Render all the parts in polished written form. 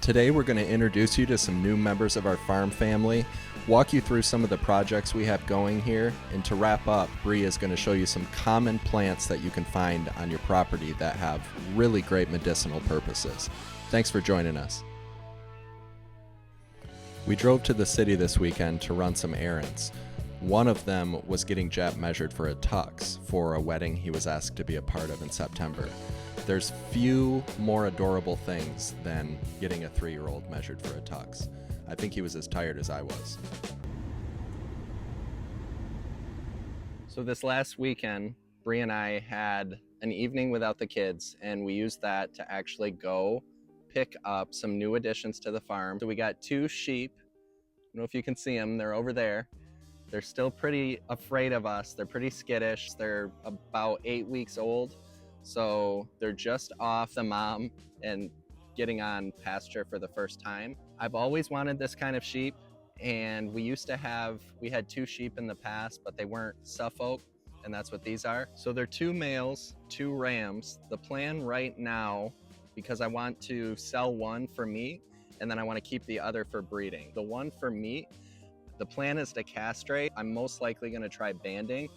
Today we're going to introduce you to some new members of our farm family, walk you through some of the projects we have going here, and to wrap up, Bree is going to show you some common plants that you can find on your property that have really great medicinal purposes. Thanks for joining us. We drove to the city this weekend to run some errands. One of them was getting Jep measured for a tux for a wedding he was asked to be a part of in September. There's few more adorable things than getting a 3-year-old measured for a tux. I think he was as tired as I was. So this last weekend, Bree and I had an evening without the kids, and we used that to actually go pick up some new additions to the farm. So we got 2 sheep. I don't know if you can see them, they're over there. They're still pretty afraid of us. They're pretty skittish. They're about 8 weeks old. So they're just off the mom and getting on pasture for the first time. I've always wanted this kind of sheep, and we had 2 sheep in the past, but they weren't Suffolk, and that's what these are. So they're 2 males, 2 rams. The plan right now, because I want to sell one for meat, and then I want to keep the other for breeding. The one for meat, the plan is to castrate. I'm most likely going to try banding,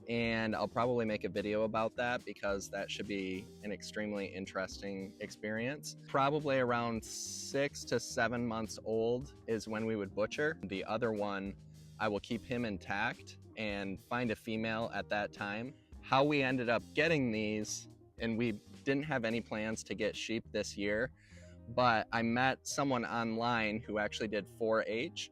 and I'll probably make a video about that because that should be an extremely interesting experience. Probably around 6 to 7 months old is when we would butcher. The other one, I will keep him intact and find a female at that time. How we ended up getting these, and we didn't have any plans to get sheep this year, but I met someone online who actually did 4-H,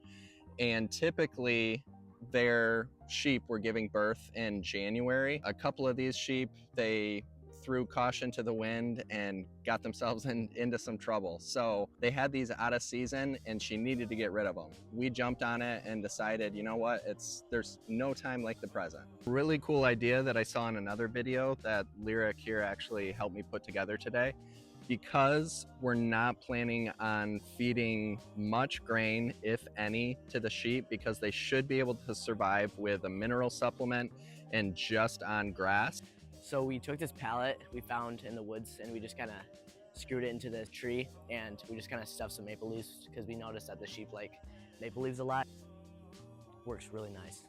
and typically their sheep were giving birth in January. A couple of these sheep, they threw caution to the wind and got themselves into some trouble. So they had these out of season, and she needed to get rid of them. We jumped on it and decided, you know what, there's no time like the present. Really cool idea that I saw in another video that Lyric here actually helped me put together today. Because we're not planning on feeding much grain, if any, to the sheep, because they should be able to survive with a mineral supplement and just on grass. So we took this pallet we found in the woods, and we just kind of screwed it into the tree, and we just kind of stuffed some maple leaves because we noticed that the sheep like maple leaves a lot. Works really nice.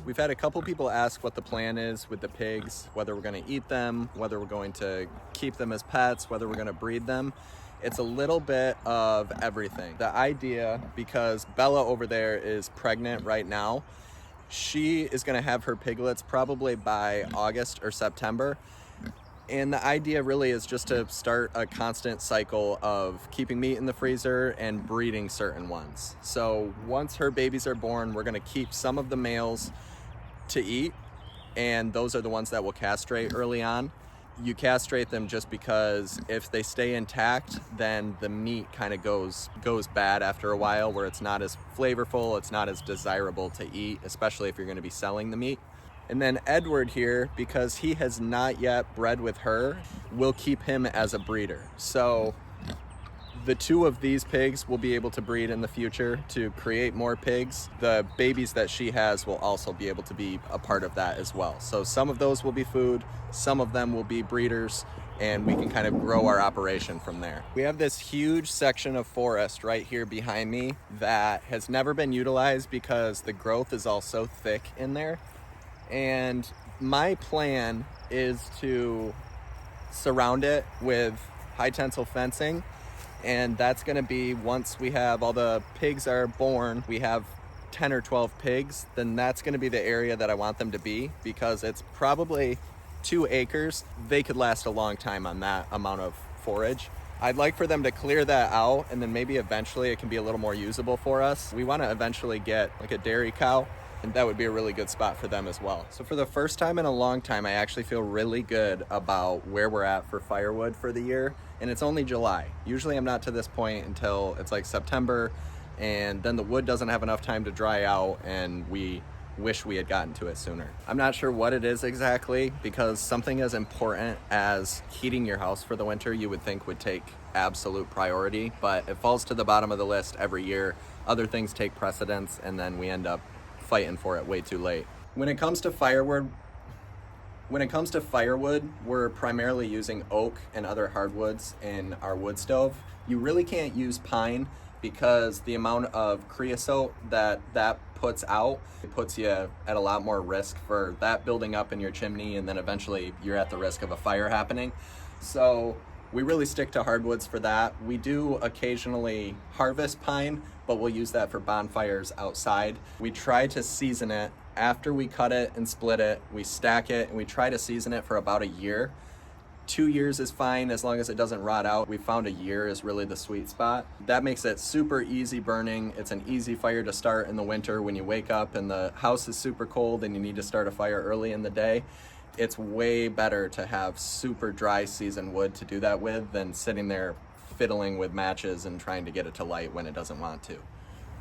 We've had a couple people ask what the plan is with the pigs, whether we're going to eat them, whether we're going to keep them as pets, whether we're going to breed them. It's a little bit of everything. The idea, because Bella over there is pregnant right now, she is going to have her piglets probably by August or September. And the idea really is just to start a constant cycle of keeping meat in the freezer and breeding certain ones. So once her babies are born, we're going to keep some of the males to eat, and those are the ones that will castrate early on. You castrate them just because if they stay intact, then the meat kind of goes bad after a while, where it's not as flavorful, it's not as desirable to eat, especially if you're going to be selling the meat. And then Edward here, because he has not yet bred with her, we'll keep him as a breeder. So the 2 of these pigs will be able to breed in the future to create more pigs. The babies that she has will also be able to be a part of that as well. So some of those will be food, some of them will be breeders, and we can kind of grow our operation from there. We have this huge section of forest right here behind me that has never been utilized because the growth is all so thick in there. And my plan is to surround it with high tensile fencing. And that's going to be, once we have all the pigs are born, we have 10 or 12 pigs, then that's going to be the area that I want them to be, because it's probably 2 acres. They could last a long time on that amount of forage. I'd like for them to clear that out, and then maybe eventually it can be a little more usable for us. We want to eventually get like a dairy cow, and that would be a really good spot for them as well. So for the first time in a long time, I actually feel really good about where we're at for firewood for the year. And it's only July. Usually I'm not to this point until it's like September, and then the wood doesn't have enough time to dry out, and we wish we had gotten to it sooner. I'm not sure what it is exactly, because something as important as heating your house for the winter you would think would take absolute priority, but it falls to the bottom of the list every year. Other things take precedence, and then we end up fighting for it way too late. When it comes to firewood, we're primarily using oak and other hardwoods in our wood stove. You really can't use pine because the amount of creosote that puts out, it puts you at a lot more risk for that building up in your chimney, and then eventually you're at the risk of a fire happening. So we really stick to hardwoods for that. We do occasionally harvest pine, but we'll use that for bonfires outside. We try to season it. After we cut it and split it, we stack it, and we try to season it for about a year. 2 years is fine as long as it doesn't rot out. We found a year is really the sweet spot. That makes it super easy burning. It's an easy fire to start in the winter when you wake up and the house is super cold and you need to start a fire early in the day. It's way better to have super dry seasoned wood to do that with than sitting there fiddling with matches and trying to get it to light when it doesn't want to.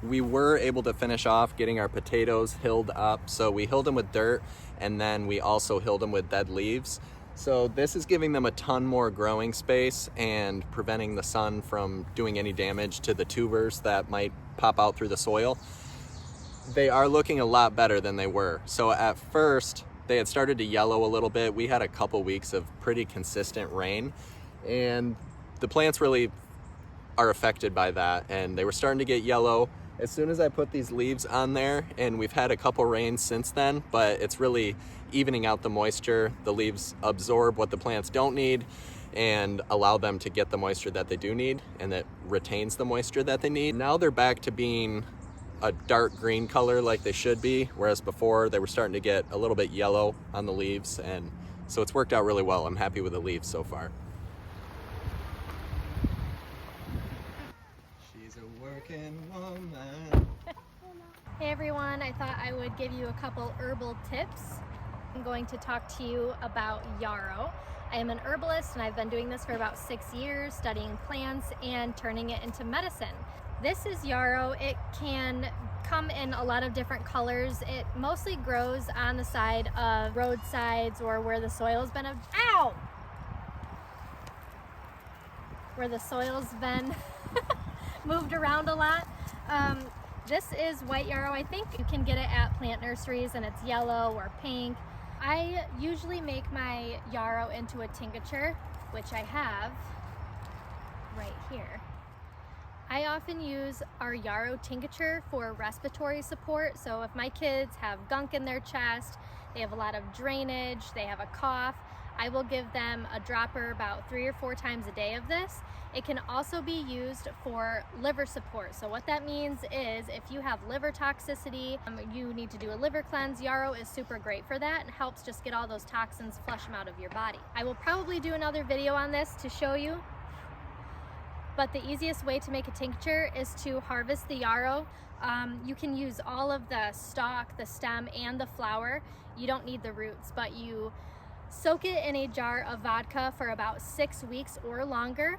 We were able to finish off getting our potatoes hilled up. So we hilled them with dirt, and then we also hilled them with dead leaves. So this is giving them a ton more growing space and preventing the sun from doing any damage to the tubers that might pop out through the soil. They are looking a lot better than they were. So at first, they had started to yellow a little bit. We had a couple weeks of pretty consistent rain, and the plants really are affected by that, and they were starting to get yellow. As soon as I put these leaves on there, and we've had a couple rains since then, but it's really evening out the moisture. The leaves absorb what the plants don't need and allow them to get the moisture that they do need, and it retains the moisture that they need. Now they're back to being a dark green color like they should be, whereas before they were starting to get a little bit yellow on the leaves, and so it's worked out really well. I'm happy with the leaves so far. She's a working woman. Hey everyone, I thought I would give you a couple herbal tips. I'm going to talk to you about yarrow. I am an herbalist and I've been doing this for about 6 years, studying plants and turning it into medicine. This is yarrow. It can come in a lot of different colors. It mostly grows on the side of roadsides or where the soil's been where the soil's been moved around a lot. This is white yarrow. I think you can get it at plant nurseries and it's yellow or pink. I usually make my yarrow into a tincture, which I have right here. I often use our yarrow tincture for respiratory support. So if my kids have gunk in their chest, they have a lot of drainage, they have a cough, I will give them a dropper about 3 or 4 times a day of this. It can also be used for liver support. So what that means is if you have liver toxicity, you need to do a liver cleanse, yarrow is super great for that and helps just get all those toxins, flush them out of your body. I will probably do another video on this to show you, but the easiest way to make a tincture is to harvest the yarrow. You can use all of the stalk, the stem, and the flower. You don't need the roots, but you soak it in a jar of vodka for about 6 weeks or longer.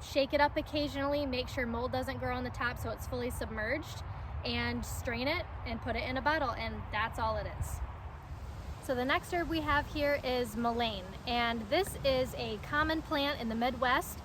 Shake it up occasionally, make sure mold doesn't grow on the top so it's fully submerged, and strain it and put it in a bottle, and that's all it is. So the next herb we have here is mullein, and this is a common plant in the Midwest,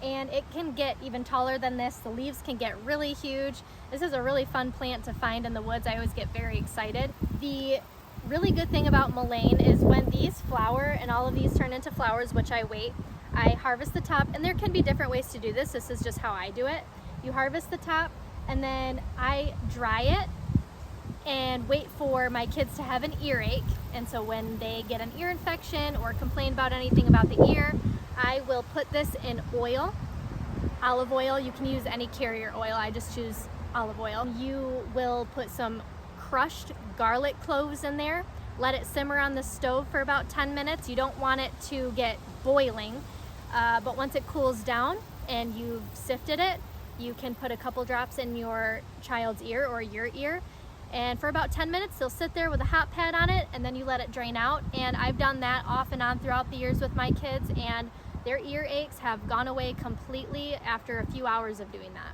and it can get even taller than this. The leaves can get really huge. This is a really fun plant to find in the woods. I always get very excited. The really good thing about mullein is when these flower and all of these turn into flowers, which I wait, I harvest the top, and there can be different ways to do this. This is just how I do it. You harvest the top and then I dry it and wait for my kids to have an earache. And so when they get an ear infection or complain about anything about the ear, I will put this in oil, olive oil. You can use any carrier oil. I just choose olive oil. You will put some crushed garlic cloves in there. Let it simmer on the stove for about 10 minutes. You don't want it to get boiling, but once it cools down and you've sifted it, you can put a couple drops in your child's ear or your ear, and for about 10 minutes they'll sit there with a hot pad on it, and then you let it drain out. And I've done that off and on throughout the years with my kids, and their ear aches have gone away completely after a few hours of doing that.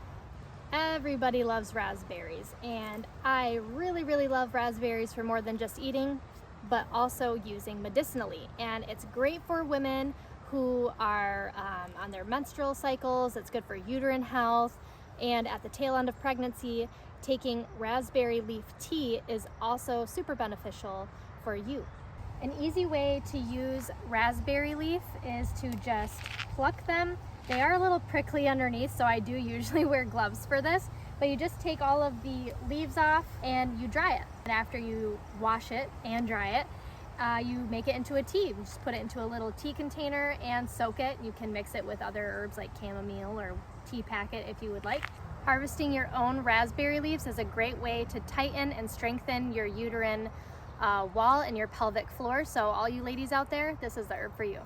Everybody loves raspberries, and I really love raspberries for more than just eating, but also using medicinally. And it's great for women who are on their menstrual cycles. It's good for uterine health, and at the tail end of pregnancy. taking raspberry leaf tea is also super beneficial for you. An easy way to use raspberry leaf is to just pluck them. They are a little prickly underneath, so I do usually wear gloves for this, but you just take all of the leaves off and you dry it. And after you wash it and dry it, you make it into a tea. You just put it into a little tea container and soak it. You can mix it with other herbs like chamomile or tea packet if you would like. Harvesting your own raspberry leaves is a great way to tighten and strengthen your uterine wall and your pelvic floor. So all you ladies out there, this is the herb for you.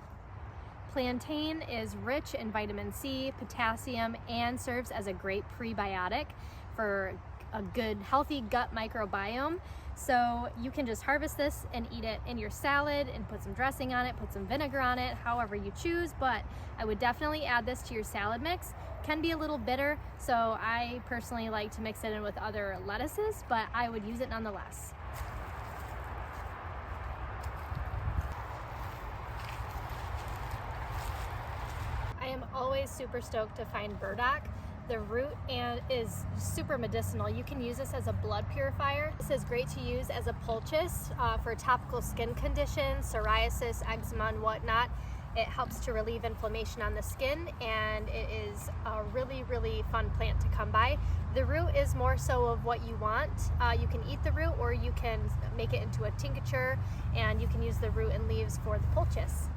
Plantain is rich in vitamin C, potassium, and serves as a great prebiotic for a good healthy gut microbiome. So you can just harvest this and eat it in your salad and put some dressing on it, put some vinegar on it, however you choose, but I would definitely add this to your salad mix. Can be a little bitter, so I personally like to mix it in with other lettuces, but I would use it nonetheless. I am always super stoked to find burdock. The root is super medicinal. You can use this as a blood purifier. This is great to use as a poultice for topical skin conditions, psoriasis, eczema, and whatnot. It helps to relieve inflammation on the skin, and it is a really, really fun plant to come by. The root is more so of what you want. You can eat the root, or you can make it into a tincture, and you can use the root and leaves for the poultice.